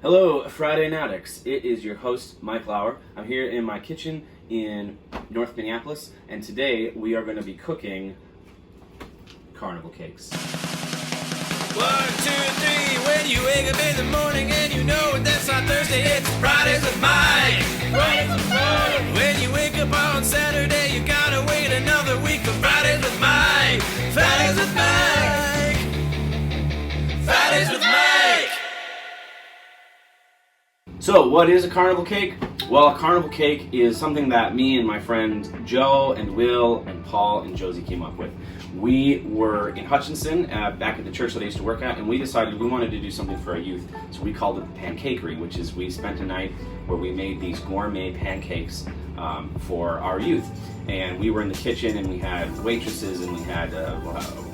Hello, Friday Nautics. It is your host, Mike Lauer. I'm here in my kitchen in North Minneapolis, and today we are going to be cooking carnival cakes. 1, 2, 3, when you wake up in the morning and you know that's not Thursday, it's Fridays with Mike. Fridays with Mike. When you wake up on Saturday, you gotta wait another week for Fridays with Mike. Fridays with Mike. Fridays with Mike. So, what is a carnival cake? Well, a carnival cake is something that me and my friend Joe and Will and Paul and Josie came up with. We were in Hutchinson, back at the church that I used to work at, and we decided we wanted to do something for our youth. So we called it the Pancakery, which is we spent a night where we made these gourmet pancakes for our youth. And we were in the kitchen, and we had waitresses, and we had a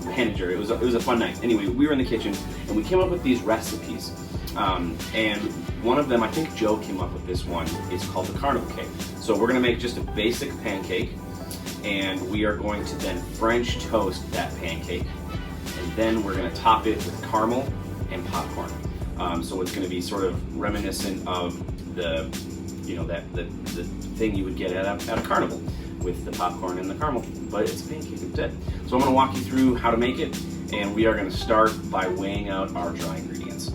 manager. It was a fun night. Anyway, we were in the kitchen, and we came up with these recipes. And one of them, I think Joe came up with this one, is called the carnival cake. So we're going to make just a basic pancake, and we are going to then French toast that pancake, and then we're going to top it with caramel and popcorn. So it's going to be sort of reminiscent of the thing you would get at a carnival with the popcorn and the caramel, but it's a pancake instead. So I'm going to walk you through how to make it, and we are going to start by weighing out our dry ingredients.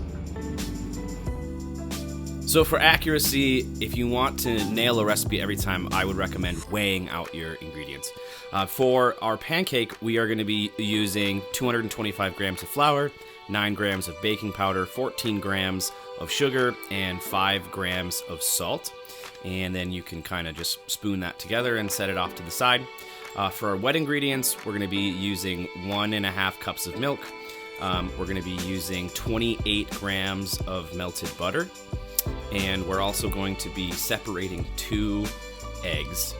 So for accuracy, if you want to nail a recipe every time, I would recommend weighing out your ingredients. For our pancake, we are going to be using 225 grams of flour, 9 grams of baking powder, 14 grams of sugar, and 5 grams of salt. And then you can kind of just spoon that together and set it off to the side. For our wet ingredients, we're going to be using 1.5 cups of milk. We're going to be using 28 grams of melted butter. And we're also going to be separating 2 eggs.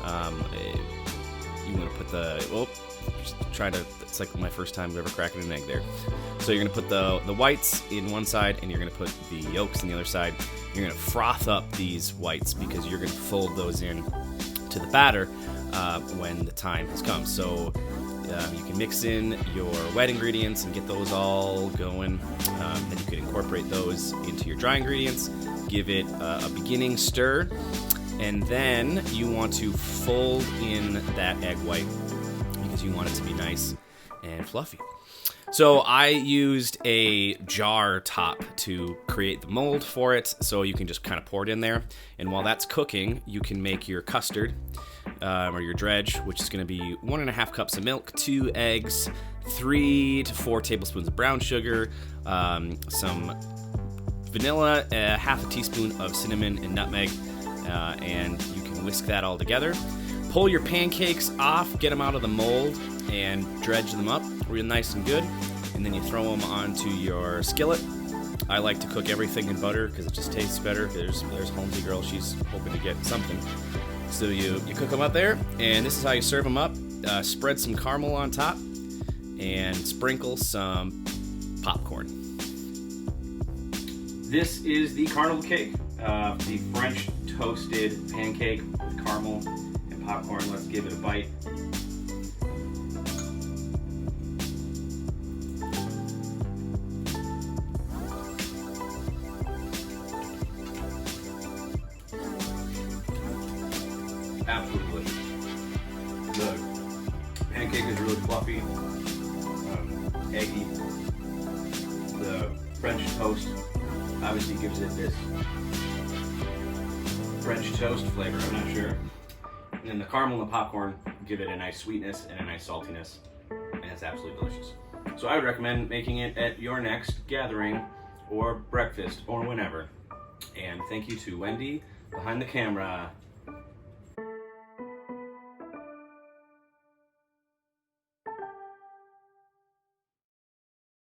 You want to put it's like my first time ever cracking an egg there. So you're going to put the whites in one side, and you're going to put the yolks on the other side. You're going to froth up these whites because you're going to fold those in to the batter when the time has come. So you can mix in your wet ingredients and get those all going. Then you could incorporate those into your dry ingredients, give it a beginning stir, and then you want to fold in that egg white because you want it to be nice and fluffy. So I used a jar top to create the mold for it, so you can just kind of pour it in there. And while that's cooking, you can make your custard, or your dredge, which is going to be 1.5 cups of milk, 2 eggs, 3 to 4 tablespoons of brown sugar, some vanilla, half a teaspoon of cinnamon and nutmeg, and you can whisk that all together. Pull your pancakes off, get them out of the mold, and dredge them up real nice and good, and then you throw them onto your skillet. I like to cook everything in butter because it just tastes better. There's Holmesy girl, she's hoping to get something. So you cook them up there, and this is how you serve them up. Spread some caramel on top, and sprinkle some popcorn. This is the carnival cake, the French toasted pancake with caramel and popcorn. Let's give it a bite. Absolutely delicious. The pancake is really fluffy, eggy. The French toast obviously gives it this French toast flavor, I'm not sure. And then the caramel and the popcorn give it a nice sweetness and a nice saltiness, and it's absolutely delicious. So I would recommend making it at your next gathering or breakfast or whenever. And thank you to Wendy behind the camera.